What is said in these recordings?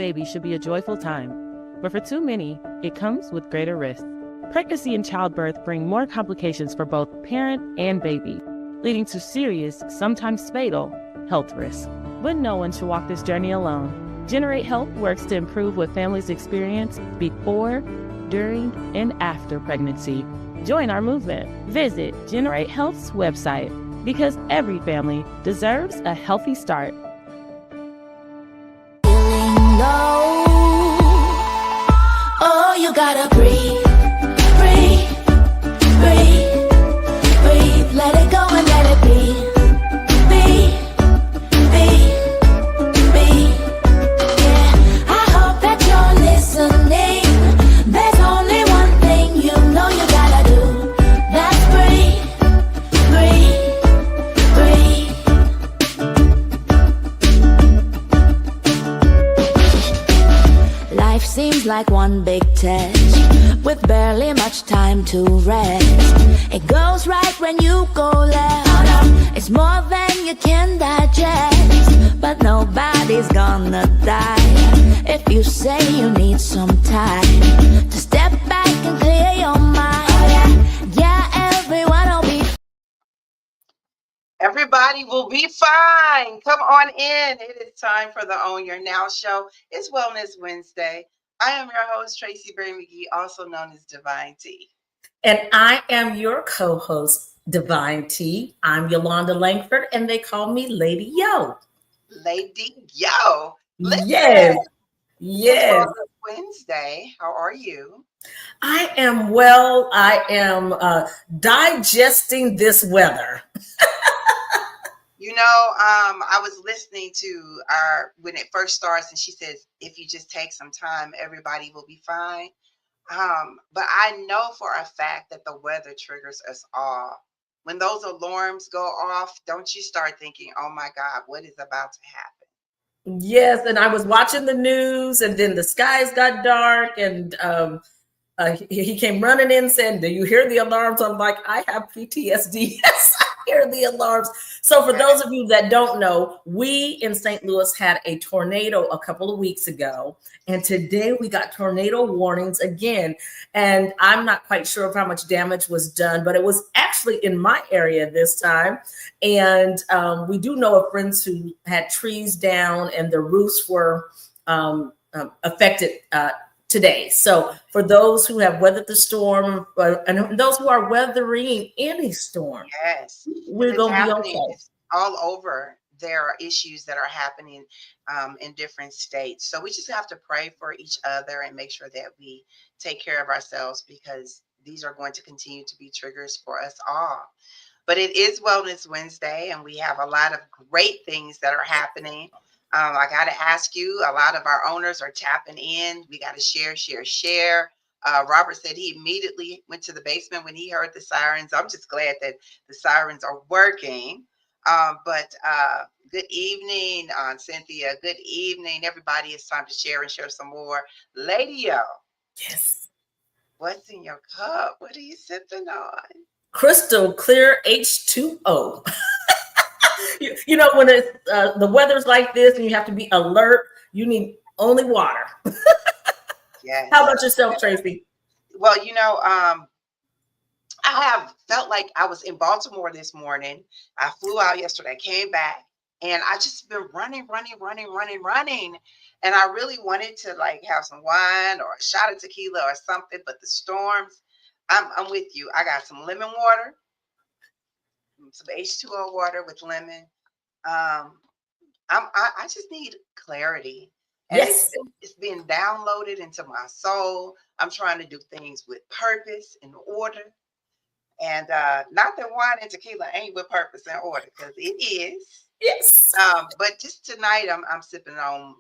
baby should be a joyful time, but for too many, it comes with greater risks. Pregnancy and childbirth bring more complications for both parent and baby, leading to serious, sometimes fatal, health risks. But no one should walk this journey alone. Generate Health works to improve what families experience before, during, and after pregnancy. Join our movement. Visit Generate Health's website, because every family deserves a healthy start. Feeling low. Oh, you gotta breathe, breathe, breathe, breathe. Let it go and let it be. Seems like one big test with barely much time to rest. It goes right when you go left. It's more than you can digest, but nobody's gonna die if you say you need some time to step back and clear your mind. Yeah, everybody will be fine. Come on in. It is time for the Own Your Now show. It's Wellness Wednesday. I am your host, Tracy Berry McGee, also known as Divine T. And I am your co-host, Divine T. I'm Yolanda Langford, and they call me Lady Yo. Lady Yo. Listen, yes. It's Wednesday. How are you? I am well. I am digesting this weather. You know, I was listening to when it first starts, and she says, if you just take some time, everybody will be fine. But I know for a fact that the weather triggers us all. When those alarms go off, don't you start thinking, oh my God, what is about to happen? Yes, and I was watching the news, and then the skies got dark, and he came running in saying, do you hear the alarms? I'm like, I have PTSD. Yes, I hear the alarms. So for those of you that don't know, we in St. Louis had a tornado a couple of weeks ago, and today we got tornado warnings again. And I'm not quite sure of how much damage was done, but it was actually in my area this time. And we do know of friends who had trees down and the roofs were affected today. So for those who have weathered the storm and those who are weathering any storm, yes, we're going to be okay. All over, there are issues that are happening in different states. So we just have to pray for each other and make sure that we take care of ourselves, because these are going to continue to be triggers for us all. But it is Wellness Wednesday, and we have a lot of great things that are happening. I got to ask you, a lot of our owners are tapping in. We got to share. Robert said he immediately went to the basement when he heard the sirens. I'm just glad that the sirens are working. But good evening, Cynthia. Good evening, everybody. It's time to share some more. Lady O. Yes. What's in your cup? What are you sipping on? Crystal clear H2O. You know, when it's the weather's like this and you have to be alert, you need only water. Yes. How about yourself, Tracy? Well, you know, I have felt like I was in Baltimore this morning. I flew out yesterday, came back, and I just been running. And I really wanted to like have some wine or a shot of tequila or something, but the storms, I'm with you. I got some lemon water, some H2O water with lemon. I just need clarity. And yes, it's being downloaded into my soul. I'm trying to do things with purpose and order. And not that wine and tequila ain't with purpose and order, because it is. Yes. But just tonight, I'm sipping on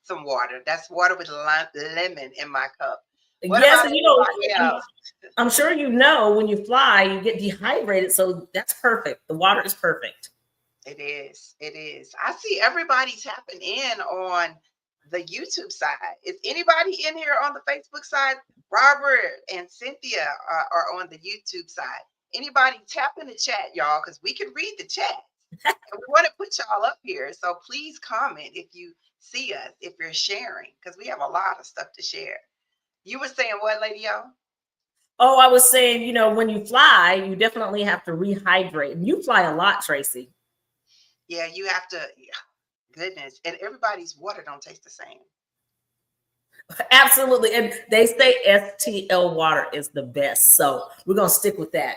some water. That's water with lemon in my cup. Yes, and you know, I'm sure you know when you fly, you get dehydrated. So that's perfect. The water is perfect. It is. It is. I see everybody tapping in on the YouTube side. Is anybody in here on the Facebook side? Robert and Cynthia are on the YouTube side. Anybody tap in the chat, y'all, because we can read the chat. And we want to put y'all up here. So please comment if you see us, if you're sharing, because we have a lot of stuff to share. You were saying what, Lady O? Oh, I was saying, you know, when you fly, you definitely have to rehydrate. And you fly a lot, Tracy. Yeah, you have to. Yeah, goodness. And everybody's water don't taste the same. Absolutely. And they say STL water is the best. So we're going to stick with that.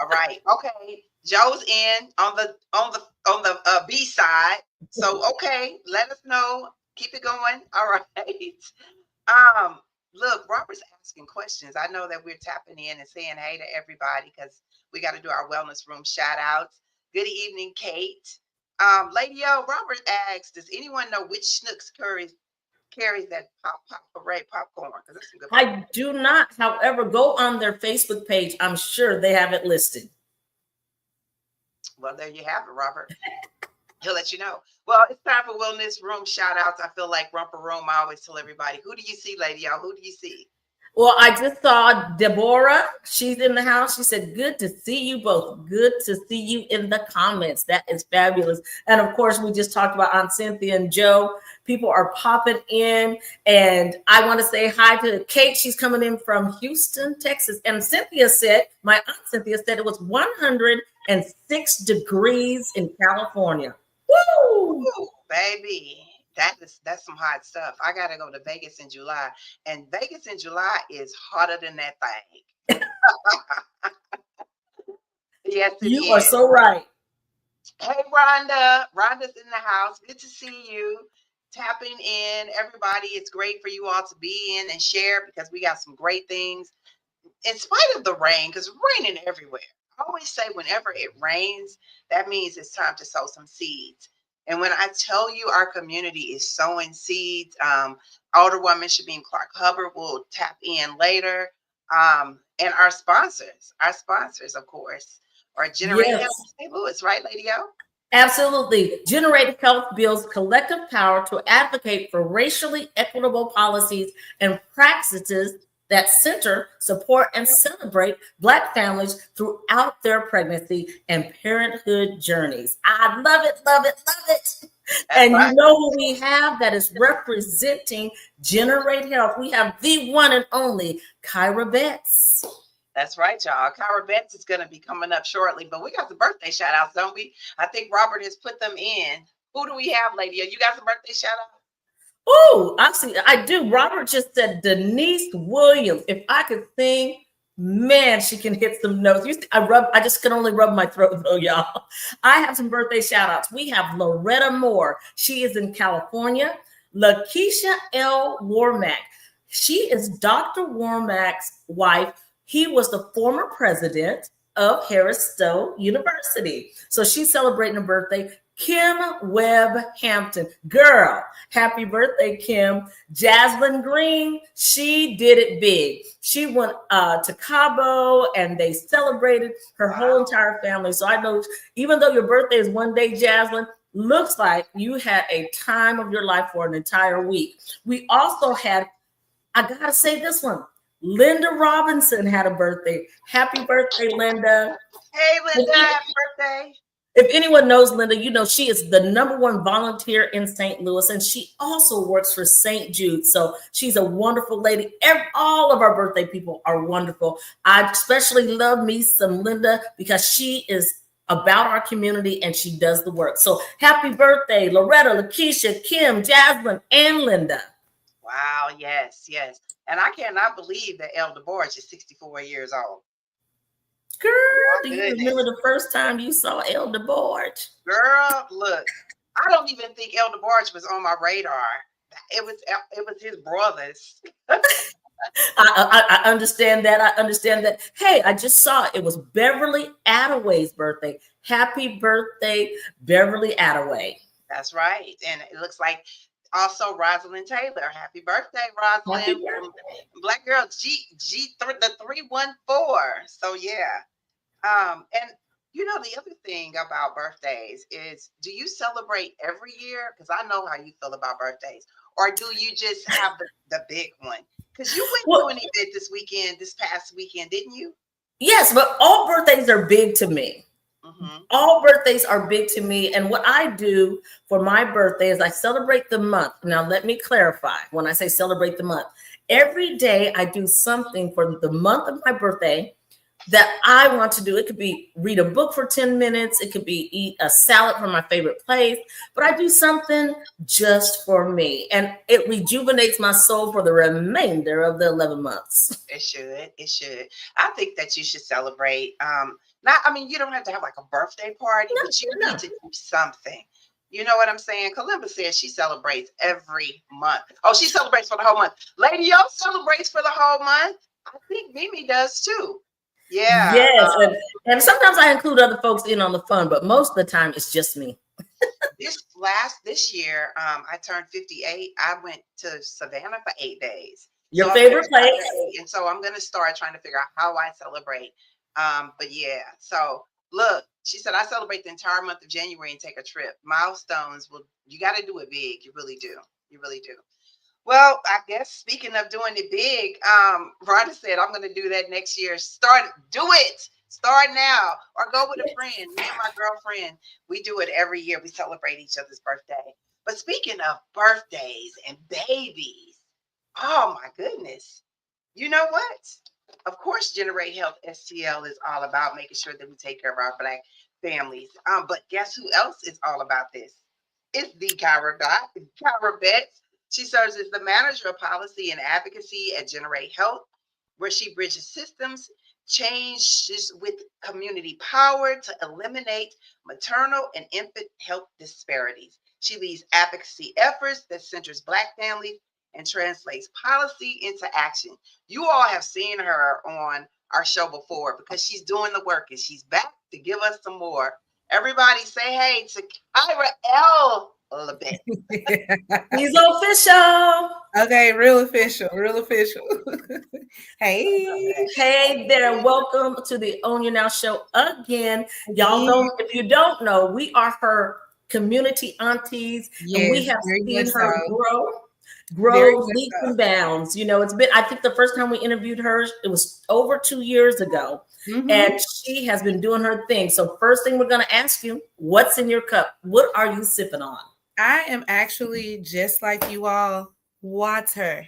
All right. Okay. Joe's in on the B side. So okay, let us know. Keep it going. All right. Look, Robert's asking questions. I know that we're tapping in and saying hey to everybody because we got to do our wellness room shout outs. Good evening, Kate. Lady O, Robert asks, does anyone know which Schnucks carries that pop parade popcorn? Because that's some good popcorn. I do not, however, go on their Facebook page. I'm sure they have it listed. Well, there you have it, Robert. He'll let you know. Well, it's time for wellness room shout outs. I feel like Rumper Room. I always tell everybody, who do you see, Lady O? Who do you see? Well, I just saw Deborah. She's in the house. She said, good to see you both. Good to see you in the comments. That is fabulous. And of course, we just talked about Aunt Cynthia and Joe. People are popping in. And I want to say hi to Kate. She's coming in from Houston, Texas. And Cynthia said, my Aunt Cynthia said it was 106 degrees in California. Woo! Ooh, baby. That's some hot stuff. I gotta go to Vegas in July, and Vegas in July is hotter than that thing. Yes, it You is. are so right. Hey, Rhonda. Rhonda's in the house. Good to see you. Tapping in, everybody. It's great for you all to be in and share because we got some great things. In spite of the rain, because it's raining everywhere. I always say whenever it rains, that means it's time to sow some seeds. And when I tell you our community is sowing seeds, Older Woman Shabine Clark Hubbard will tap in later. And our sponsors, of course, are Generate Health St. Louis, right, Lady O? Absolutely. Generate Health builds collective power to advocate for racially equitable policies and practices that center, support, and celebrate Black families throughout their pregnancy and parenthood journeys. I love it, love it, love it. And right. You know who we have that is representing Generate Health? We have the one and only Kyra Betts. That's right, y'all. Kyra Betts is going to be coming up shortly, but we got some birthday shout outs, don't we? I think Robert has put them in. Who do we have, Lady? You got some birthday shout outs? Oh, I do. Robert just said Denise Williams. If I could sing, man, she can hit some notes. I just can only rub my throat though, y'all. I have some birthday shout outs. We have Loretta Moore. She is in California. Lakeisha L. Warmack. She is Dr. Warmack's wife. He was the former president of Harris Stowe University. So she's celebrating a birthday. Kim Webb Hampton. Girl, happy birthday, Kim. Jasmine Green, she did it big. She went to Cabo and they celebrated her whole entire family. So I know even though your birthday is one day, Jasmine, looks like you had a time of your life for an entire week. We also had, I gotta say this one, Linda Robinson had a birthday. Happy birthday, Linda. Hey, Linda, happy birthday. If anyone knows Linda, you know she is the #1 volunteer in St. Louis, and she also works for St. Jude. So she's a wonderful lady. All of our birthday people are wonderful. I especially love me some Linda because she is about our community and she does the work. So happy birthday, Loretta, Lakeisha, Kim, Jasmine, and Linda. Wow, yes, yes. And I cannot believe that El DeBarge is 64 years old. Girl, do you remember the first time you saw El DeBarge? Girl, look, I don't even think El DeBarge was on my radar. It was his brothers. I understand that. I understand that. Hey, I just saw it was Beverly Attaway's birthday. Happy birthday, Beverly Attaway. That's right. And it looks like also Rosalind Taylor. Happy birthday, Rosalind. Happy birthday. Black Girl the 314. So yeah. And you know, the other thing about birthdays is, do you celebrate every year? Because I know how you feel about birthdays. Or do you just have the big one? Because you went to an event this past weekend, didn't you? Yes, but all birthdays are big to me. All birthdays are big to me. And what I do for my birthday is I celebrate the month. Now, let me clarify when I say celebrate the month. Every day I do something for the month of my birthday that I want to do. It could be read a book for 10 minutes. It could be eat a salad from my favorite place. But I do something just for me. And it rejuvenates my soul for the remainder of the 11 months. It should. It should. I think that you should celebrate. You don't have to have like a birthday party, but you need to do something. You know what I'm saying? Kalimba says she celebrates every month. Oh, she celebrates for the whole month. Lady O celebrates for the whole month. I think Mimi does too. Yeah. Yes. And sometimes I include other folks in on the fun, but most of the time it's just me. This year, I turned 58. I went to Savannah for 8 days. Your favorite place? And so I'm going to start trying to figure out how I celebrate. But yeah, so look, she said, I celebrate the entire month of January and take a trip. Milestones, you got to do it big. You really do. You really do. Well, I guess speaking of doing it big, Rhonda said, I'm going to do that next year. Do it. Start now or go with a friend. Me and my girlfriend, we do it every year. We celebrate each other's birthday. But speaking of birthdays and babies, oh my goodness. You know what? Of course, Generate Health STL is all about making sure that we take care of our Black families. But guess who else is all about this? It's the Kyra Betts. She serves as the manager of policy and advocacy at Generate Health, where she bridges systems, changes with community power to eliminate maternal and infant health disparities. She leads advocacy efforts that centers Black families and translates policy into action. You all have seen her on our show before because she's doing the work and she's back to give us some more. Everybody say hey to Kyra Betts. He's official. Okay, real official. Hey there. Welcome to the Own Your Now show again. Y'all if you don't know, we are her community aunties. Yes, and we have seen her grow leaps and bounds. You know, I think the first time we interviewed her, it was over 2 years ago. And she has been doing her thing. So first thing we're going to ask you, what's in your cup? What are you sipping on? I am actually just like you all, water.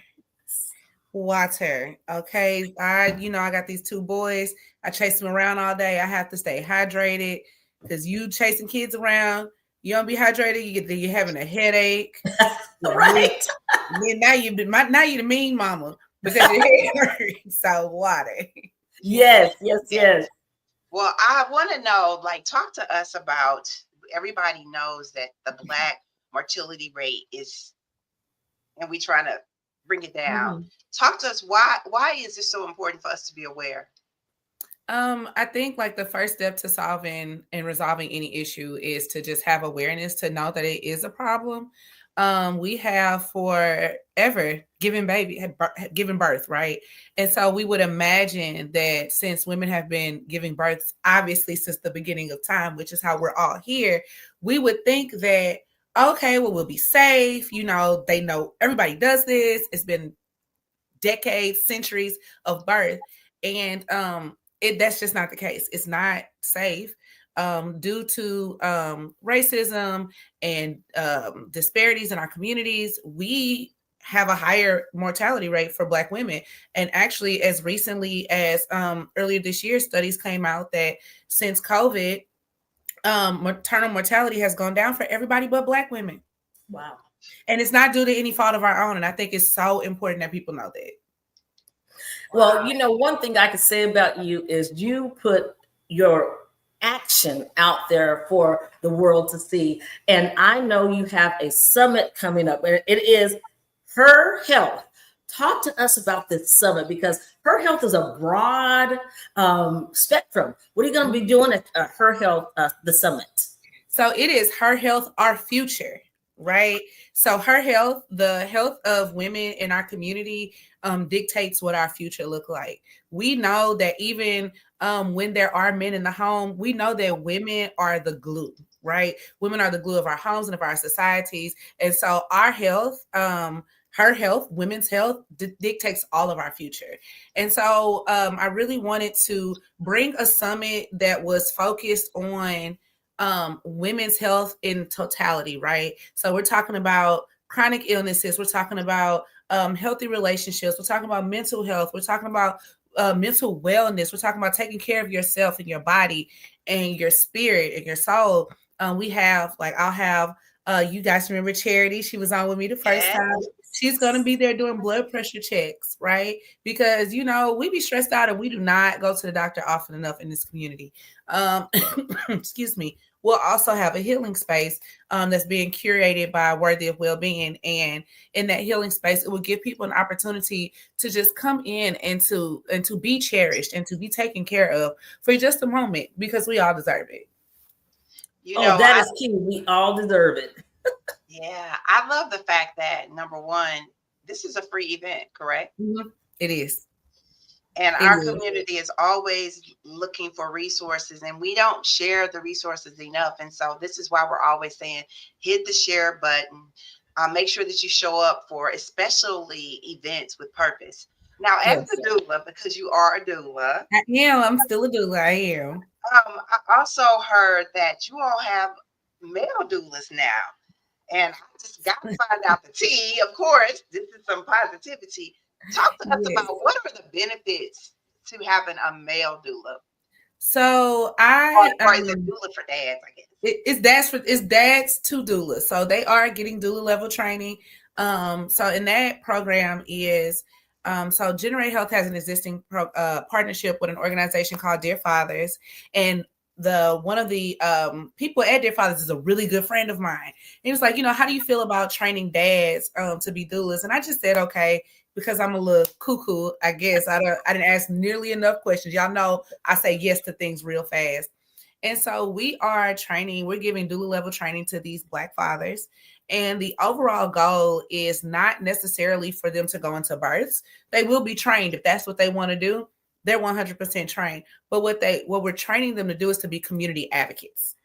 Okay. I got these 2 boys. I chase them around all day. I have to stay hydrated because you chasing kids around, you don't be hydrated, you're having a headache. Right. Now you the mean mama because your head hurts. So water. Yes. Well, I want to know, talk to us about, everybody knows that the Black mortality rate is, and we trying to bring it down. Talk to us, why is this so important for us to be aware? I think the first step to solving and resolving any issue is to just have awareness, to know that it is a problem. We have forever given birth, right? And so we would imagine that since women have been giving birth, obviously since the beginning of time, which is how we're all here, we would think that, okay, well, we'll be safe. They know everybody does this. It's been decades, centuries of birth. And that's just not the case. It's not safe. Due to racism and disparities in our communities, we have a higher mortality rate for Black women. And actually, as recently as earlier this year, studies came out that since COVID, maternal mortality has gone down for everybody but Black women. Wow. And it's not due to any fault of our own. And I think it's so important that people know that. Well, one thing I could say about you is you put your action out there for the world to see. And I know you have a summit coming up, and it is Her Health. Talk to us about this summit, because Her Health is a broad spectrum. What are you going to be doing at Her Health, the summit? So it is Her Health, Our Future, right? So Her Health, the health of women in our community, dictates what our future look like. We know that even when there are men in the home, we know that women are the glue, right? Women are the glue of our homes and of our societies. And so our health her health, women's health dictates all of our future. And so I really wanted to bring a summit that was focused on women's health in totality, right? So we're talking about chronic illnesses, we're talking about healthy relationships, we're talking about mental health, we're talking about mental wellness, we're talking about taking care of yourself and your body and your spirit and your soul. We have, like, I'll have, you guys remember Charity? She was on with me the first time. She's going to be there doing blood pressure checks, right? Because, you know, we be stressed out and we do not go to the doctor often enough in this community. Excuse me. We'll also have a healing space that's being curated by Worthy of Wellbeing. And in that healing space, it will give people an opportunity to just come in and to be cherished and to be taken care of for just a moment, because we all deserve it. You know, that is key. We all deserve it. Yeah, I love the fact that, number one, this is a free event, correct? Mm-hmm. It is. And our community is always looking for resources, and we don't share the resources enough. And so this is why we're always saying, hit the share button. Make sure that you show up for especially events with purpose. Now, as a doula, because you are a doula. I am. I'm still a doula. I am. I also heard that you all have male doulas now. And I just got to find out the tea. Of course, this is some positivity. Talk to us about what are the benefits to having a male doula. So or is it doula for dads? I guess it's dads to doulas. So they are getting doula level training. So in that program is so Generate Health has an existing partnership with an organization called Dear Fathers, and one of the people at Dear Fathers is a really good friend of mine. And he was like, you know, how do you feel about training dads to be doulas? And I just said, okay, because I'm a little cuckoo, I guess. I didn't ask nearly enough questions. Y'all know I say yes to things real fast. And so we're giving doula level training to these Black fathers. And the overall goal is not necessarily for them to go into births. They will be trained if that's what they want to do. They're 100% trained. But what we're training them to do is to be community advocates,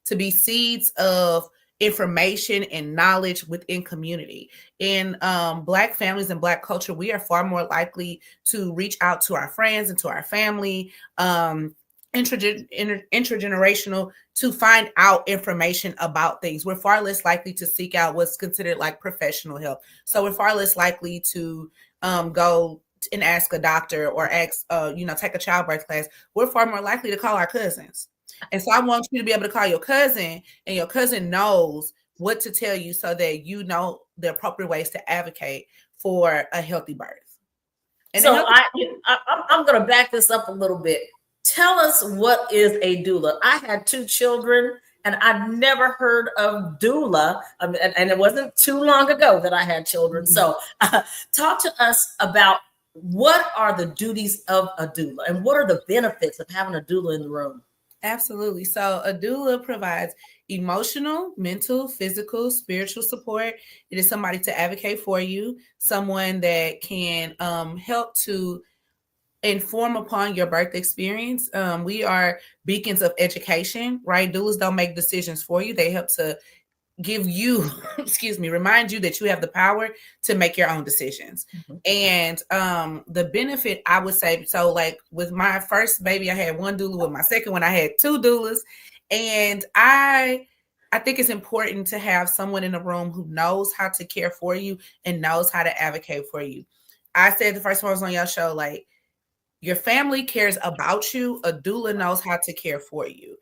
to be seeds of information and knowledge within community. In Black families and Black culture, we are far more likely to reach out to our friends and to our family, intergenerational, to find out information about things. We're far less likely to seek out what's considered like professional help. So we're far less likely to go and ask a doctor or take a childbirth class. We're far more likely to call our cousins. And so I want you to be able to call your cousin, and your cousin knows what to tell you so that you know the appropriate ways to advocate for a healthy birth. And so I'm going to back this up a little bit. Tell us, what is a doula? I had 2 children and I've never heard of doula. And it wasn't too long ago that I had children. Mm-hmm. So talk to us about what are the duties of a doula and what are the benefits of having a doula in the room? Absolutely. So a doula provides emotional, mental, physical, spiritual support. It is somebody to advocate for you, someone that can help to inform upon your birth experience. We are beacons of education, right? Doulas don't make decisions for you. They help to give you, remind you that you have the power to make your own decisions. Mm-hmm. And the benefit, I would say, so like with my first baby, I had 1 doula. With my second one, I had 2 doulas. And I think it's important to have someone in the room who knows how to care for you and knows how to advocate for you. I said the first time I was on your show, like, your family cares about you. A doula knows how to care for you.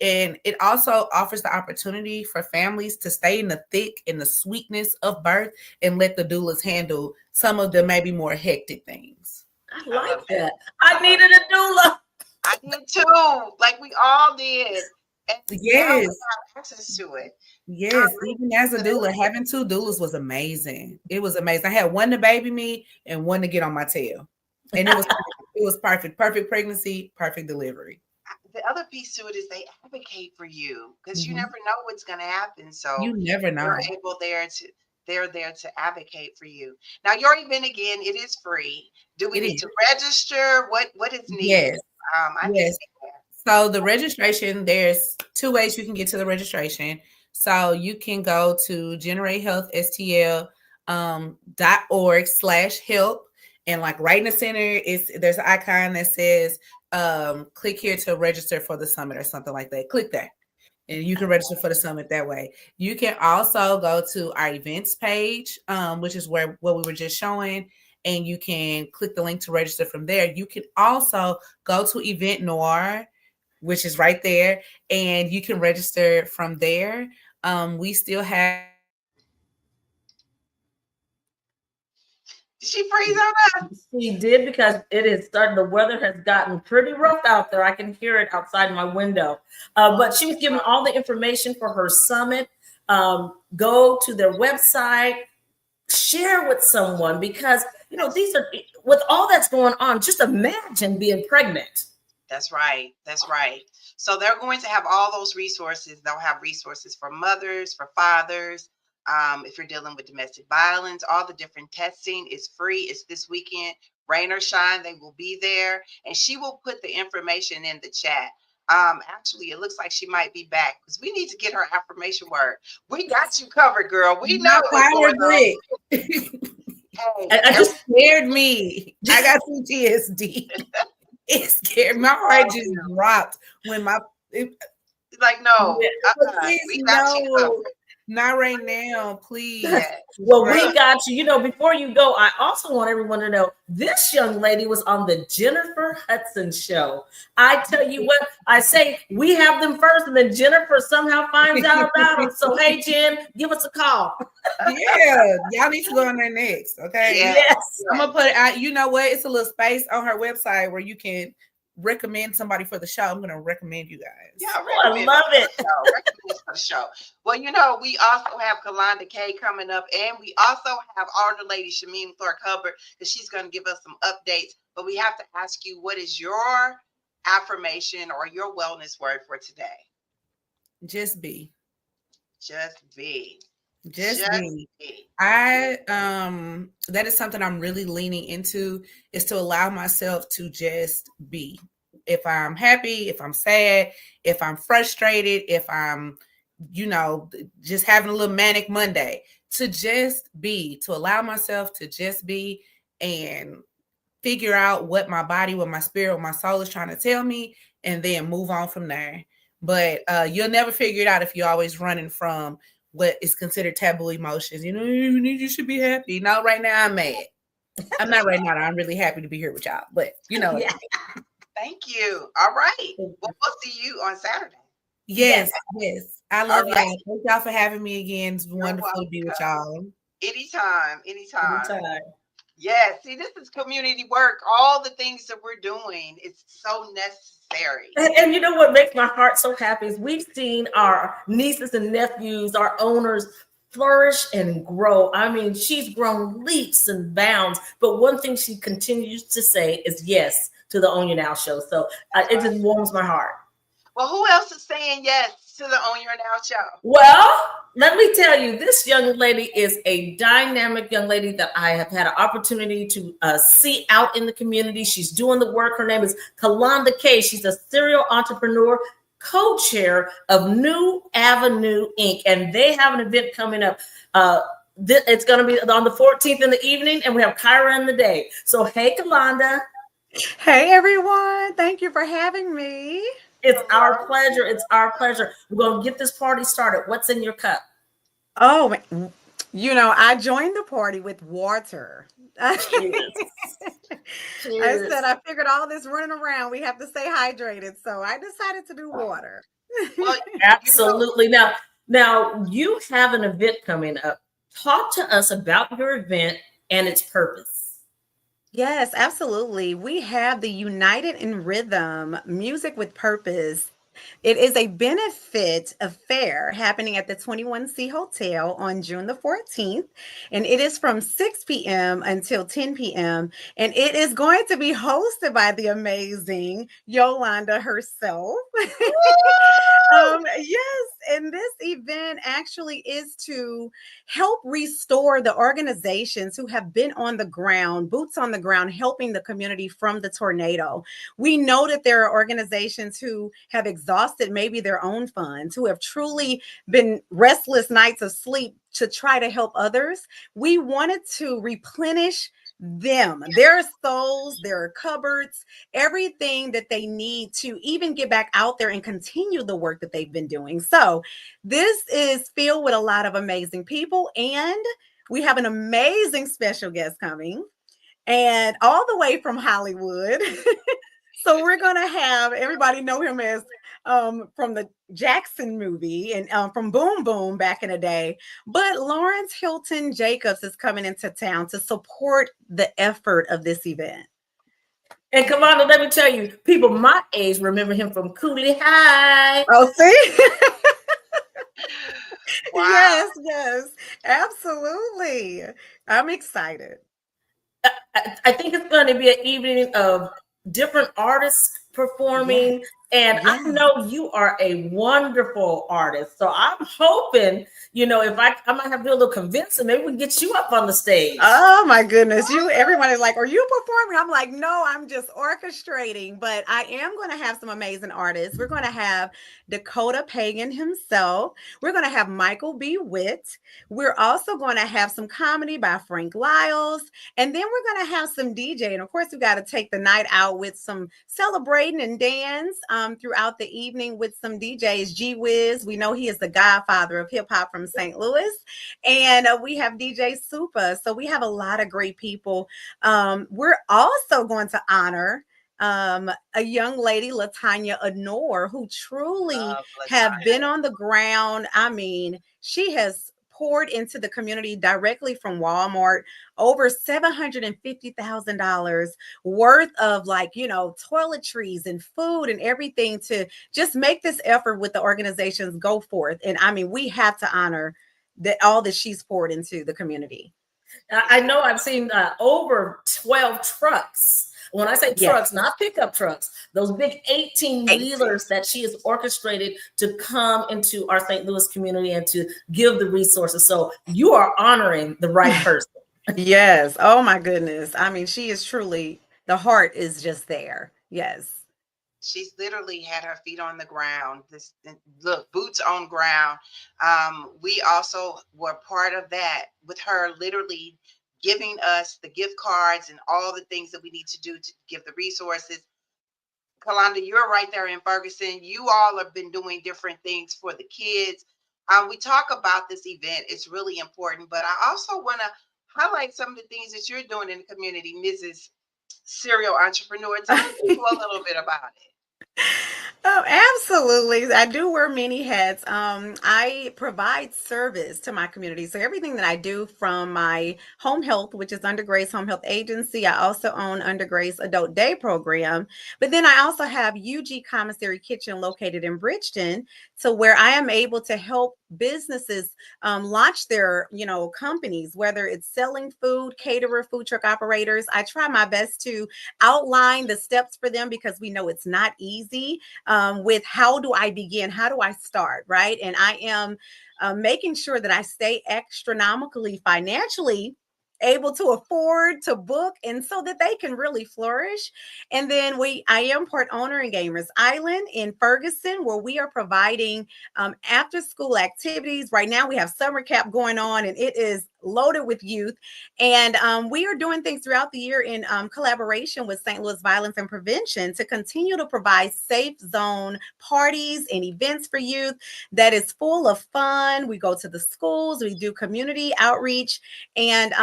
And it also offers the opportunity for families to stay in the thick and the sweetness of birth and let the doulas handle some of the maybe more hectic things. I like that. I needed a doula. I did too. Like we all did. And yes. We have access to it. Yes. Even as a doula, having 2 doulas was amazing. It was amazing. I had 1 to baby me and 1 to get on my tail. And it was perfect. Perfect pregnancy, perfect delivery. The other piece to it is they advocate for you because you never know what's going to happen. So you never know. They're there to advocate for you. Now, your event, again, it is free. Do we need to register? What is needed? Yes. Yes. So the registration, there's 2 ways you can get to the registration. So you can go to Generate Health STL .org/help. And like right in the center, there's an icon that says click here to register for the summit or something like that. Click that. And you can register for the summit that way. You can also go to our events page, which is what we were just showing, and you can click the link to register from there. You can also go to Event Noir, which is right there, and you can register from there. We still have. Did she freeze on us? She did, because it is starting. The weather has gotten pretty rough out there. I can hear it outside my window. But she was giving all the information for her summit. Go to their website, share with someone, because these are, with all that's going on, just imagine being pregnant. That's right. That's right. So they're going to have all those resources. They'll have resources for mothers, for fathers. If you're dealing with domestic violence, all the different testing is free. It's this weekend, rain or shine, they will be there. And she will put the information in the chat. Actually, it looks like she might be back because we need to get her affirmation word. We got you covered, girl. We know what's going on. It just scared me. I got PTSD. It scared my heart. Just dropped when like, no, we got you covered. Not right now, please. Well, we got you. Before you go, I also want everyone to know this young lady was on the Jennifer Hudson show. I tell you what, I say we have them first, and then Jennifer somehow finds out about them. So, hey, Jen, give us a call. Yeah, y'all need to go on there next, okay? Yes. I'm going to put it out. You know what? It's a little space on her website where you can recommend somebody for the show. I'm going to recommend you guys. Yeah, I love it. Recommend for the show. Well, we also have Kalonda K coming up, and we also have our lady Shameen Clark Hubbard, because she's going to give us some updates. But we have to ask you, what is your affirmation or your wellness word for today? Just be. Just be. Just be. That is something I'm really leaning into, is to allow myself to just be. If I'm happy, if I'm sad, if I'm frustrated, if I'm, just having a little manic Monday, to just be, to allow myself to just be and figure out what my body, what my spirit, what my soul is trying to tell me, and then move on from there. But you'll never figure it out if you're always running from what is considered taboo emotions. You should be happy. No, right now I'm mad. I'm not right now. I'm really happy to be here with y'all. But Yeah. Thank you. All right. Well, we'll see you on Saturday. Yes. I love y'all. Thank y'all for having me again. It's wonderful to be with y'all. Anytime. Yes. See, this is community work. All the things that we're doing, it's so necessary. And you know what makes my heart so happy is we've seen our nieces and nephews, our owners, flourish and grow. I mean, she's grown leaps and bounds. But one thing she continues to say is yes to the Own Your Now show. So it just warms my heart. Well, who else is saying yes to the Own Your Now show? Well, let me tell you, this young lady is a dynamic young lady that I have had an opportunity to see out in the community. She's doing the work. Her name is Kalonda K. She's a serial entrepreneur, co-chair of New Avenue Inc. And they have an event coming up. It's going to be on the 14th in the evening, and we have Kyra in the day. So, hey, Kalonda. Hey, everyone. Thank you for having me. It's our pleasure. It's our pleasure. We're going to get this party started. What's in your cup? Oh, I joined the party with water. Cheers. I said, I figured all this running around, we have to stay hydrated. So I decided to do water. Well, absolutely. Now you have an event coming up. Talk to us about your event and its purpose. Yes, absolutely. We have the United in Rhythm Music with Purpose. It is a benefit affair happening at the 21C Hotel on June the 14th. And it is from 6 p.m. until 10 p.m. And it is going to be hosted by the amazing Yolanda herself. Yes, and this event actually is to help restore the organizations who have been on the ground, boots on the ground, helping the community from the tornado. We know that there are organizations who have exhausted maybe their own funds, who have truly been restless nights of sleep to try to help others. We wanted to replenish them, their souls, their cupboards, everything that they need to even get back out there and continue the work that they've been doing. So this is filled with a lot of amazing people, and we have an amazing special guest coming, and all the way from Hollywood. So we're gonna have, everybody know him as from the Jackson movie and from Boom Boom back in the day. But Lawrence Hilton Jacobs is coming into town to support the effort of this event. And Kamala, let me tell you, people my age remember him from Cooley High. Oh, see? Wow. Yes, yes, absolutely. I'm excited. I think it's going to be an evening of different artists performing. And I know you are a wonderful artist. So I'm hoping, if I might have to do a little convincing, maybe we can get you up on the stage. Oh my goodness. Everyone is like, are you performing? I'm like, no, I'm just orchestrating, but I am going to have some amazing artists. We're going to have Dakota Pagan himself. We're going to have Michael B. Witt. We're also going to have some comedy by Frank Lyles. And then we're going to have some DJ. And of course, we got to take the night out with some celebrating and dance throughout the evening with some DJs. G Wiz, we know he is the godfather of hip hop from St. Louis. And we have DJ Supa. So we have a lot of great people. We're also going to honor a young lady, Latanya Honor, who truly have been on the ground. I mean, she has poured into the community directly from Walmart, over $750,000 worth of toiletries and food and everything to just make this effort with the organizations go forth. And I mean, we have to honor all that she's poured into the community. I know I've seen over 12 trucks. When I say trucks, not pickup trucks, those big 18-wheelers that she has orchestrated to come into our St. Louis community and to give the resources. So you are honoring the right person. Yes. Oh my goodness. I mean, she is truly, the heart is just there. Yes. She's literally had her feet on the ground. Look, boots on ground. We also were part of that with her literally giving us the gift cards and all the things that we need to do to give the resources. Kalonda, you're right there in Ferguson. You all have been doing different things for the kids. We talk about this event. It's really important, but I also want to highlight some of the things that you're doing in the community, Mrs. Serial Entrepreneur. Tell people a little bit about it. Oh, absolutely. I do wear many hats. I provide service to my community. So everything that I do, from my home health, which is Under Grace Home Health Agency. I also own Under Grace Adult Day Program. But then I also have UG Commissary Kitchen located in Bridgeton, so where I am able to help businesses launch their companies, whether it's selling food, caterer, food truck operators. I try my best to outline the steps for them, because we know it's not easy with how do I begin, how do I start, right? And I am making sure that I stay astronomically financially able to afford to book, and so that they can really flourish. And then I am part owner in Gamers Island in Ferguson, where we are providing after school activities. Right now we have summer camp going on, and it is loaded with youth. And we are doing things throughout the year in collaboration with St. Louis Violence and Prevention to continue to provide safe zone parties and events for youth that is full of fun. We go to the schools, we do community outreach, and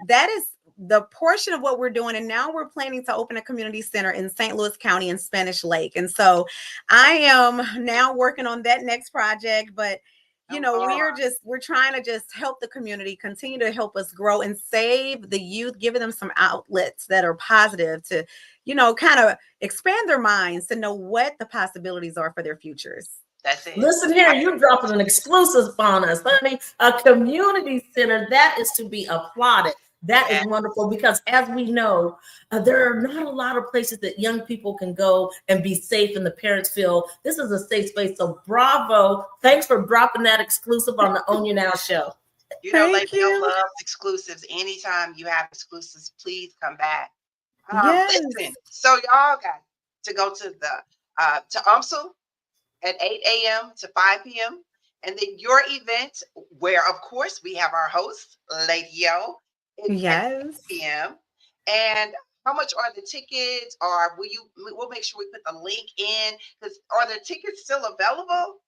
that is the portion of what we're doing. And now we're planning to open a community center in St. Louis County in Spanish Lake. And so I am now working on that next project, but we're trying to just help the community continue to help us grow and save the youth, giving them some outlets that are positive to, kind of expand their minds to know what the possibilities are for their futures. That's it. Listen here, you're dropping an exclusive on us, honey. A community center, that is to be applauded. That is wonderful, because as we know, there are not a lot of places that young people can go and be safe, and the parents feel this is a safe space. So bravo. Thanks for dropping that exclusive on the Own You Now show. Lakeville loves exclusives. Anytime you have exclusives, please come back. Listen, so y'all got to go to the to UMSL at 8 a.m. to 5 p.m. And then your event, where of course we have our host, Lady Yo, is at 6 Yes. p.m. And how much are the tickets? Or we'll make sure we put the link in, because are the tickets still available?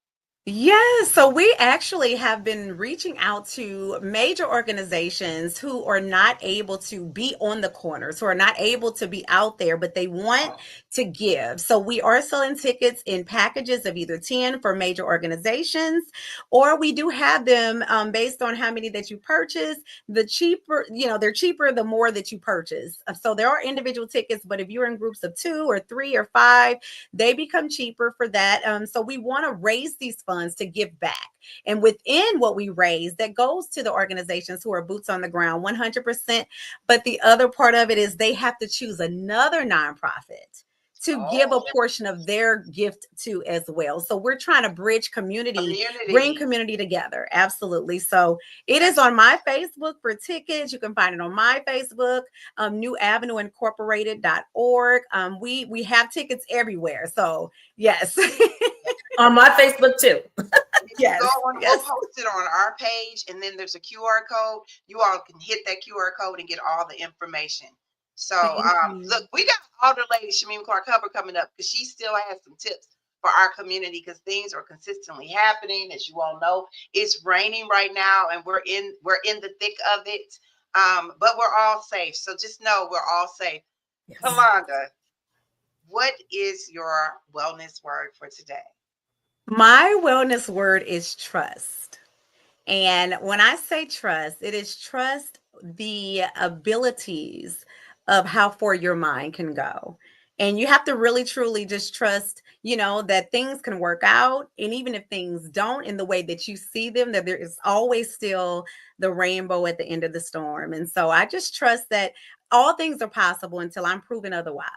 Yes, so we actually have been reaching out to major organizations who are not able to be on the corners, who are not able to be out there, but they want to give. So we are selling tickets in packages of either 10 for major organizations, or we do have them based on how many that you purchase. The cheaper, they're cheaper the more that you purchase. So there are individual tickets, but if you're in groups of 2 or 3 or 5, they become cheaper for that. So we want to raise these funds to give back. And within what we raise, that goes to the organizations who are boots on the ground 100%. But the other part of it is they have to choose another nonprofit to give a portion of their gift to as well. So we're trying to bridge community, bring community together. Absolutely. So it is on my Facebook for tickets. You can find it on my Facebook, newavenueincorporated.org. We have tickets everywhere. So yes. On my Facebook too. Yes. We'll post it on our page, and then there's a QR code. You all can hit that QR code and get all the information. So look, we got older lady Shamim Clark Hubbard coming up, because she still has some tips for our community, because things are consistently happening. As you all know, it's raining right now, and we're in the thick of it. But we're all safe. So just know we're all safe. Yes. Kalonda, what is your wellness word for today? My wellness word is trust. And when I say trust, it is trust the abilities of how far your mind can go. And you have to really, truly just trust, that things can work out. And even if things don't in the way that you see them, that there is always still the rainbow at the end of the storm. And so I just trust that all things are possible until I'm proven otherwise.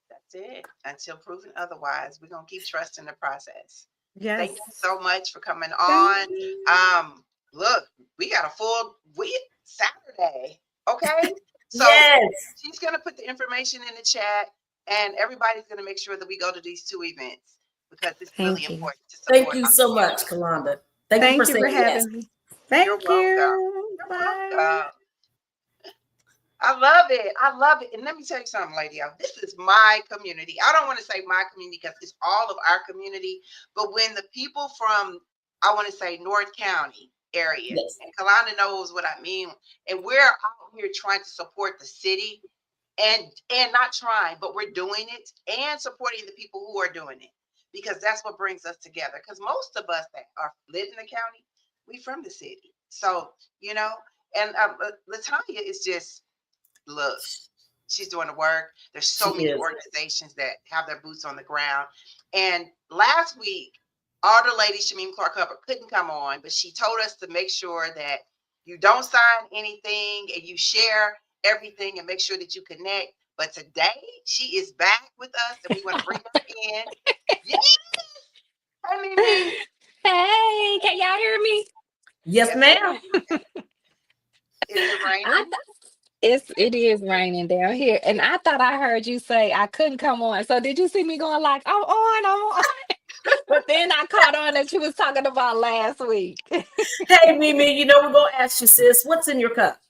That's it. Until proven otherwise, we're going to keep trusting the process. Yes. Thank you so much for coming on. Look, we got a full week Saturday. Okay. So yes. She's going to put the information in the chat, and everybody's going to make sure that we go to these 2 events, because it's really important to support. Thank you so much, Kalonda. Thank you for having me. Thank You're you. welcome. You're welcome. I love it. I love it. And let me tell you something, lady. This is my community. I don't want to say my community because it's all of our community. But when the people from, I want to say North County area, yes, and Kalonda knows what I mean, and we're out here trying to support the city, and not trying, but we're doing it and supporting the people who are doing it, because that's what brings us together. Because most of us that live in the county, we from the city. So, and Latanya is just, look, she's doing the work. There's so many organizations that have their boots on the ground. And last week, all the ladies, Shamim Clark Hubbard, couldn't come on, but she told us to make sure that you don't sign anything and you share everything and make sure that you connect. But today, she is back with us, and we want to bring her in. Yes! Hey, Mimi. Hey, can y'all hear me? Yes, ma'am. Is it raining? It is raining down here, and I thought I heard you say I couldn't come on. So did you see me going like I'm on? But then I caught on that you was talking about last week. Hey, Mimi, we're gonna ask you, sis, what's in your cup?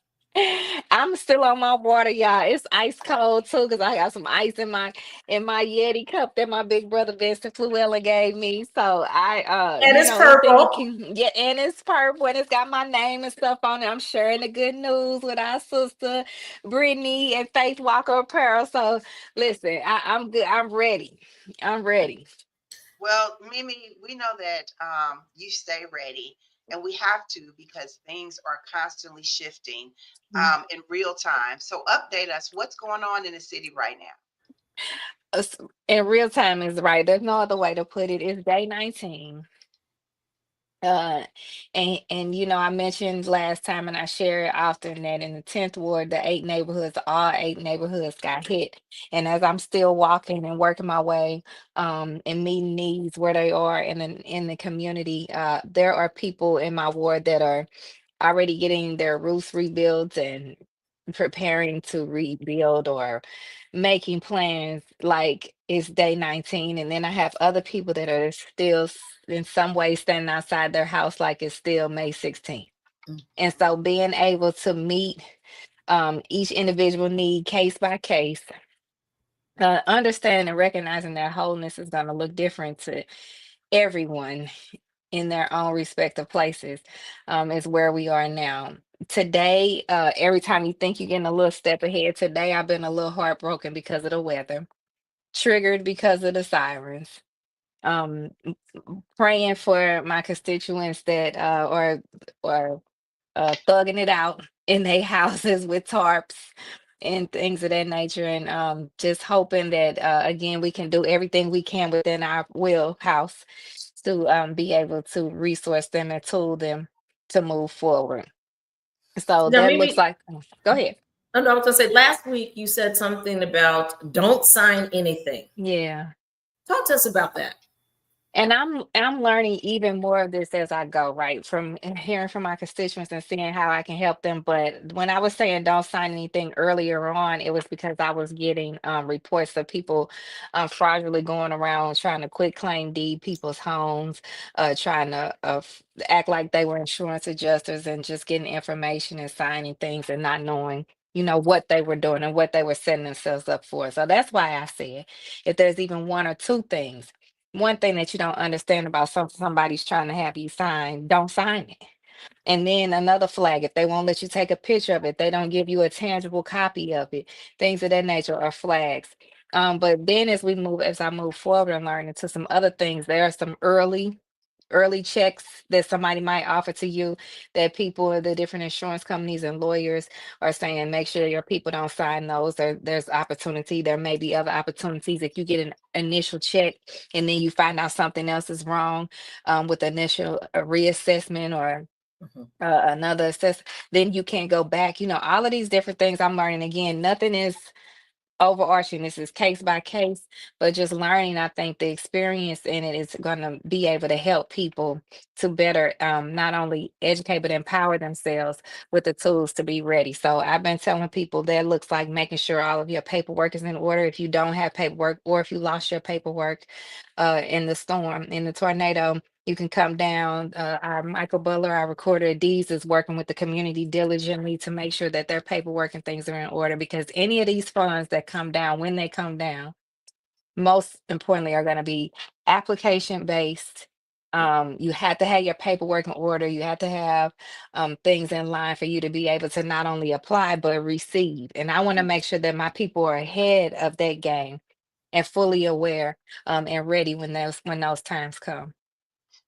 I'm still on my water, y'all. It's ice cold too, because I got some ice in my Yeti cup that my big brother Vincent Fluella gave me. So and it's purple. And it's purple, and it's got my name and stuff on it. I'm sharing the good news with our sister Brittany and Faith Walker Apparel. So listen, I'm good. I'm ready. Well, Mimi, we know that you stay ready, and we have to, because things are constantly shifting in real time. So update us. What's going on in the city right now? In real time is right. There's no other way to put it. It's day 19. And I mentioned last time, and I share it often, that in the 10th ward, all 8 neighborhoods got hit. And as I'm still walking and working my way and meeting needs where they are in the community, there are people in my ward that are already getting their roofs rebuilt and preparing to rebuild or making plans. Like, is day 19. And then I have other people that are still in some way standing outside their house like it's still May 16th. And so being able to meet each individual need case by case, understanding and recognizing that wholeness is going to look different to everyone in their own respective places, is where we are now. Today, every time you think you're getting a little step ahead, today I've been a little heartbroken because of the weather, triggered because of the sirens. Praying for my constituents that or thugging it out in their houses with tarps and things of that nature, and just hoping that again we can do everything we can within our wheelhouse to be able to resource them and tool them to move forward. So Now, that looks maybe, like, go ahead. I was going to say, last week you said something about don't sign anything. Yeah. Talk to us about that. And I'm learning even more of this as I go, right? From hearing from my constituents and seeing how I can help them. But when I was saying don't sign anything earlier on, it was because I was getting reports of people fraudulently going around trying to quit claim deed people's homes, trying to act like they were insurance adjusters and just getting information and signing things and not knowing, what they were doing and what they were setting themselves up for. So that's why I said if there's even one or two things, one thing that you don't understand about somebody's trying to have you sign, don't sign it. And then another flag, if they won't let you take a picture of it, they don't give you a tangible copy of it. Things of that nature are flags. But then as I move forward and learn into some other things, there are some early checks that somebody might offer to you that people, the different insurance companies and lawyers are saying, make sure your people don't sign those. There's opportunity. There may be other opportunities if you get an initial check and then you find out something else is wrong with initial reassessment or another assess, then you can't go back. All of these different things I'm learning. Again, nothing is overarching. This is case by case, but just learning, I think the experience in it is going to be able to help people to better not only educate but empower themselves with the tools to be ready. So I've been telling people that looks like making sure all of your paperwork is in order. If you don't have paperwork or if you lost your paperwork in the storm, in the tornado, you can come down. Our Michael Butler, our recorder of deeds, is working with the community diligently to make sure that their paperwork and things are in order, because any of these funds that come down, when they come down, most importantly, are going to be application based. You have to have your paperwork in order. You have to have things in line for you to be able to not only apply, but receive. And I want to make sure that my people are ahead of that game and fully aware and ready when those times come.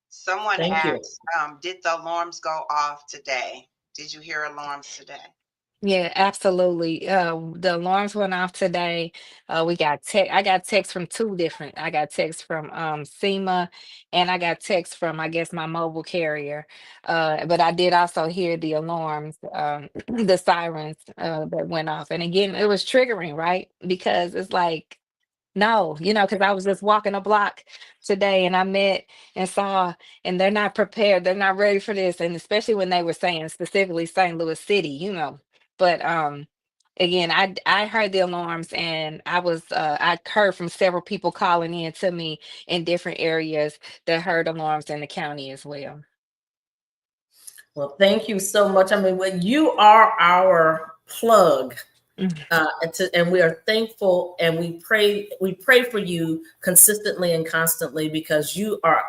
Someone Thank you. asked, did the alarms go off today? Did you hear alarms today? Yeah, absolutely. The alarms went off today. We got I got text from two different. I got text from SEMA, and I got text from, I guess, my mobile carrier. But I did also hear the alarms, the sirens that went off. And again, it was triggering, right? Because it's like, no, because I was just walking a block today and I met and saw, and they're not prepared. They're not ready for this. And especially when they were saying specifically St. Louis City. But again, I heard the alarms, and I heard from several people calling in to me in different areas that heard alarms in the county as well. Well, thank you so much. I mean, when you are our plug, and we are thankful, and we pray for you consistently and constantly, because you are,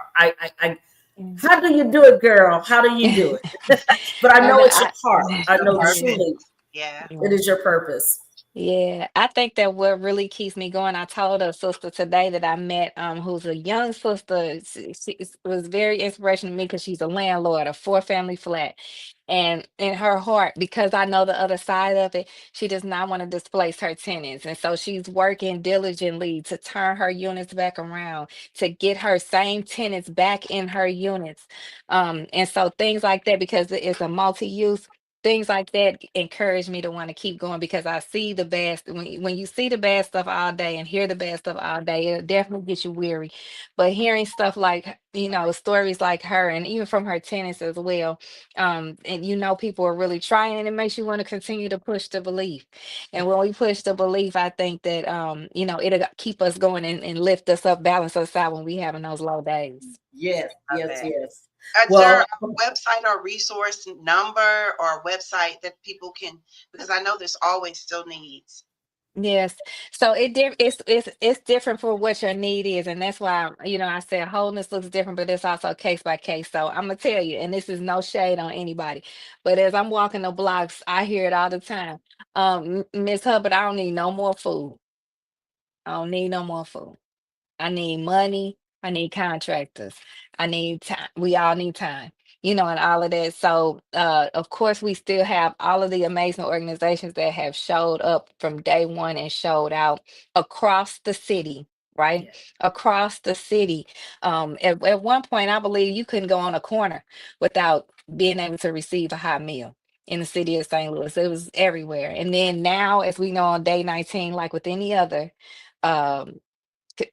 how do you do it, girl? How do you do it? But I know it's your heart. I know truly Yeah. it is your purpose. Yeah, I think that what really keeps me going. I told a sister today that I met, who's a young sister. She was very inspirational to me because she's a landlord, a 4-family flat. And in her heart, because I know the other side of it, she does not want to displace her tenants. And so she's working diligently to turn her units back around, to get her same tenants back in her units. And so things like that, because it's a multi-use. things like that encourage me to want to keep going because I see the bad when you see the bad stuff all day and hear the bad stuff all day, it'll definitely get you weary. But hearing stuff like, stories like her and even from her tenants as well, and people are really trying and it makes you want to continue to push the belief. And when we push the belief, I think that it'll keep us going and lift us up, balance us out when we having those low days. Yes, Love yes, that. yes. Is there Well, a website or resource number or website that people can, because I know there's always still needs. Yes. So it's different for what your need is, and that's why I said wholeness looks different, but it's also case by case. So I'm gonna tell you, and this is no shade on anybody, but as I'm walking the blocks, I hear it all the time. Miss Hubbard, I don't need no more food. I don't need no more food. I need money. I need contractors. I need time. We all need time, and all of that. So, of course, we still have all of the amazing organizations that have showed up from day one and showed out across the city, right? yeah. Across the city. At one point, I believe you couldn't go on a corner without being able to receive a hot meal in the city of St. Louis. It was everywhere. And then now, as we know on day 19, like with um,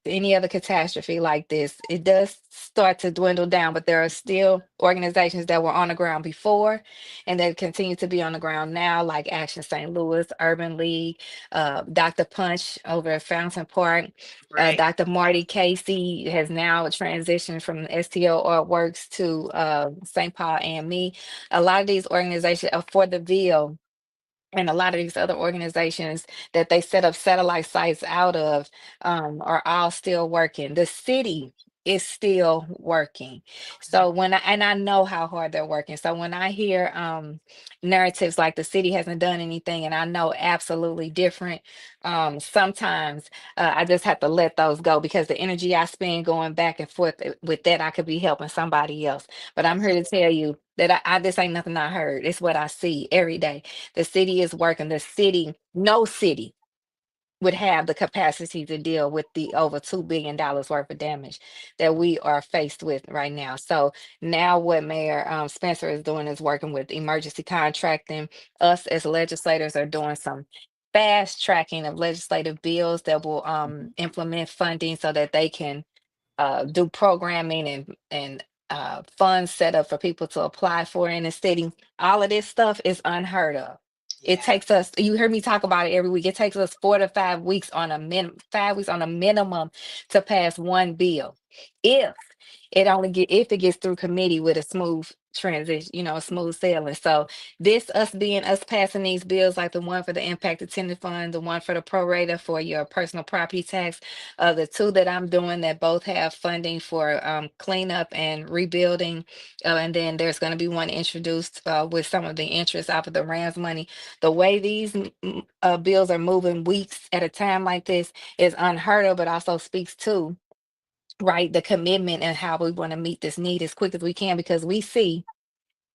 any other catastrophe like this, it does start to dwindle down, but there are still organizations that were on the ground before and that continue to be on the ground now, like Action St. Louis, Urban League, Dr. Punch over at Fountain Park. Right. Dr. Marty Casey has now transitioned from STO Artworks to St. Paul and Me. A lot of these organizations, for the Ville, and a lot of these other organizations that they set up satellite sites out of, are all still working. The city is still working. So I know how hard they're working. So when I hear narratives like the city hasn't done anything, and I know absolutely different, sometimes I just have to let those go because the energy I spend going back and forth with that, I could be helping somebody else. But I'm here to tell you that I this ain't nothing I heard. It's what I see every day. The city is working. The city, no city would have the capacity to deal with the over $2 billion worth of damage that we are faced with right now. So now what Mayor Spencer is doing is working with emergency contracting. Us as legislators are doing some fast tracking of legislative bills that will implement funding so that they can do programming and funds set up for people to apply for in the city. All of this stuff is unheard of. It Yeah. takes us, you hear me talk about it every week. It takes us 4 to 5 weeks on a 5 weeks on a minimum to pass one bill. If if it gets through committee with a smooth transition, smooth sailing. So us passing these bills like the one for the impact attendant fund, the one for the prorata for your personal property tax, the two that I'm doing that both have funding for cleanup and rebuilding. And then there's going to be one introduced with some of the interest off of the RAMS money. The way these bills are moving weeks at a time like this is unheard of, but also speaks to, right, the commitment and how we want to meet this need as quick as we can because we see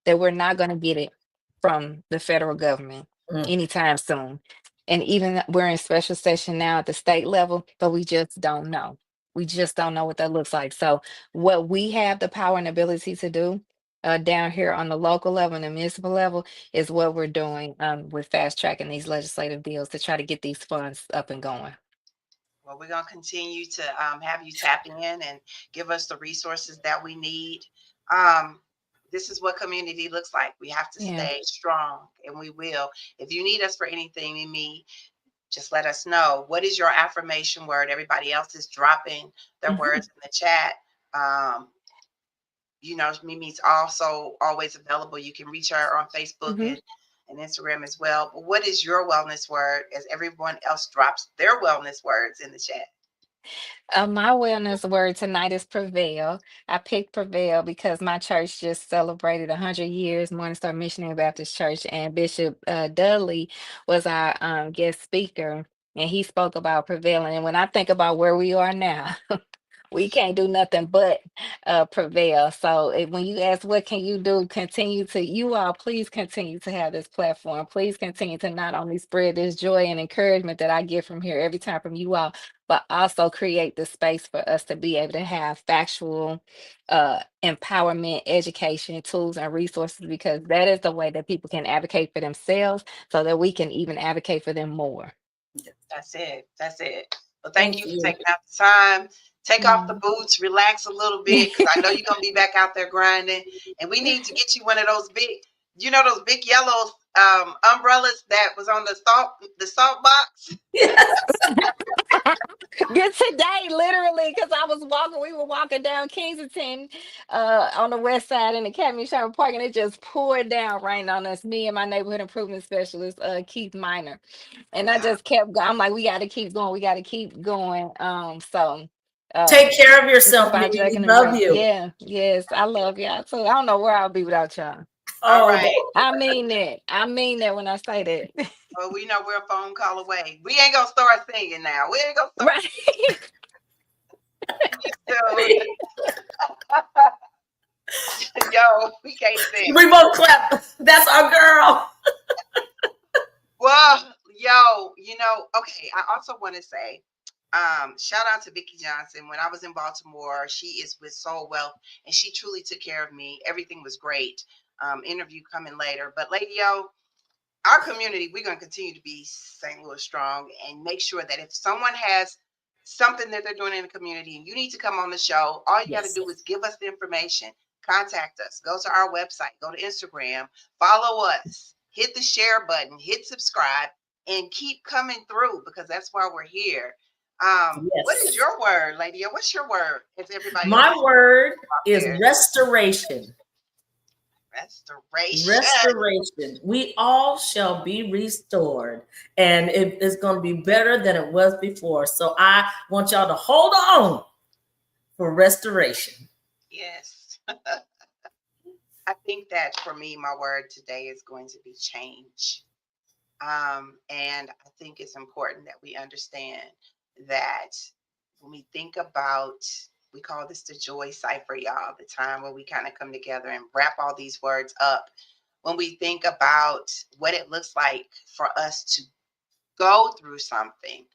that we're not going to get it from the federal government Mm. anytime soon. And even we're in special session now at the state level, but we just don't know. We just don't know what that looks like. So, what we have the power and ability to do down here on the local level and the municipal level is what we're doing with fast tracking these legislative bills to try to get these funds up and going. Well, we're going to continue to have you tap in and give us the resources that we need. Um, this is what community looks like. We have to Yeah. stay strong, and we will. If you need us for anything, Mimi, just let us know. What is your affirmation word? Everybody else is dropping their words in the chat. Um, Mimi's also always available. You can reach her on Facebook Mhm. and Instagram as well. But what is your wellness word as everyone else drops their wellness words in the chat? My wellness word tonight is prevail. I picked prevail because my church just celebrated 100 years, Morningstar Missionary Baptist Church, and Bishop Dudley was our guest speaker, and he spoke about prevailing. And when I think about where we are now, we can't do nothing but prevail. So when you ask what can you do, you all please continue to have this platform. Please continue to not only spread this joy and encouragement that I get from here every time from you all, but also create the space for us to be able to have factual empowerment, education, tools, and resources, because that is the way that people can advocate for themselves so that we can even advocate for them more. That's it. That's it. Well, thank you for you. taking out the time. Take off the boots, relax a little bit, because I know you're gonna be back out there grinding. And we need to get you one of those big, those big yellow umbrellas that was on the salt box. Yes. Good today, literally, because we were walking down Kensington on the west side in the Academy Sherman Park, and it just poured down rain on us, me and my neighborhood improvement specialist, Keith Minor. And I just kept going. I'm like, we got to keep going. We got to keep going. Take care of yourself, by Nikki. We drinking the love rain. you. Yeah, yes, I love y'all too. I don't know where I'll be without y'all. All right. I mean that. I mean that when I say that. Well, we know we're a phone call away. We ain't gonna start singing now. We ain't gonna start. Right. Yo, we can't sing. We both clap. That's our girl. Well, yo, okay. I also want to say, shout out to Vicki Johnson. When I was in Baltimore, she is with Soul Wealth, and she truly took care of me. Everything was great. Interview coming later. But Lady Yo, our community, we're going to continue to be St. Louis strong, and make sure that if someone has something that they're doing in the community and you need to come on the show, all you got to do is give us the information, contact us, go to our website, go to Instagram, follow us, hit the share button, hit subscribe, and keep coming through, because that's why we're here. What is your word, Lady? What's your word? If everybody, my word is restoration. Restoration. We all shall be restored, and it is going to be better than it was before. So I want y'all to hold on for restoration. Yes. I think that for me, my word today is going to be change. And I think it's important that we understand that when we think about, we call this the joy cipher, y'all, the time where we kind of come together and wrap all these words up. When we think about what it looks like for us to go through something,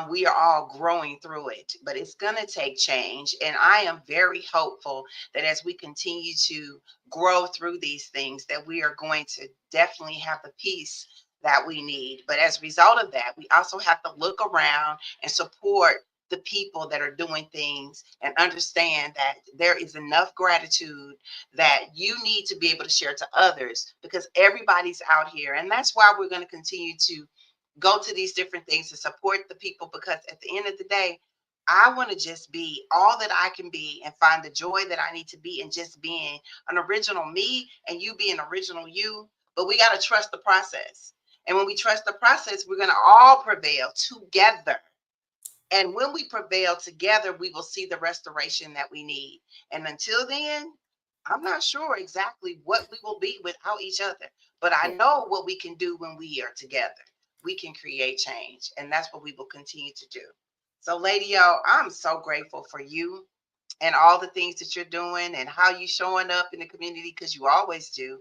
we are all growing through it, but it's going to take change. And I am very hopeful that as we continue to grow through these things, that we are going to definitely have the peace that we need. But as a result of that, we also have to look around and support the people that are doing things, and understand that there is enough gratitude that you need to be able to share to others, because everybody's out here. And that's why we're going to continue to go to these different things to support the people, because at the end of the day, I want to just be all that I can be and find the joy that I need to be in just being an original me, and you being original you. But we got to trust the process. And when we trust the process, we're going to all prevail together. And when we prevail together, we will see the restoration that we need. And until then, I'm not sure exactly what we will be without each other, but I know what we can do when we are together. We can create change, and that's what we will continue to do. So, Lady Yo, I'm so grateful for you and all the things that you're doing and how you showing up in the community, because you always do.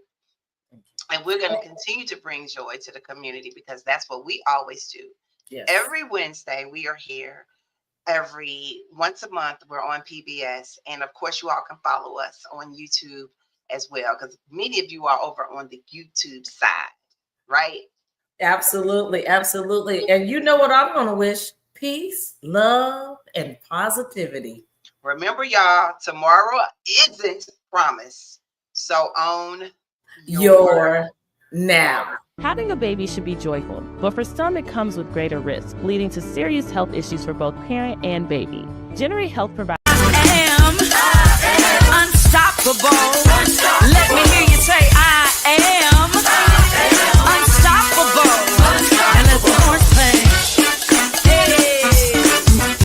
And we're going to continue to bring joy to the community, because that's what we always do. Yes. Every Wednesday, we are here. Once a month, we're on PBS. And of course, you all can follow us on YouTube as well, because many of you are over on the YouTube side, right? Absolutely. Absolutely. And you know what I'm going to wish? Peace, love, and positivity. Remember, y'all, tomorrow isn't promised. So own your now. Having a baby should be joyful, but for some it comes with greater risk, leading to serious health issues for both parent and baby. Generate Health provides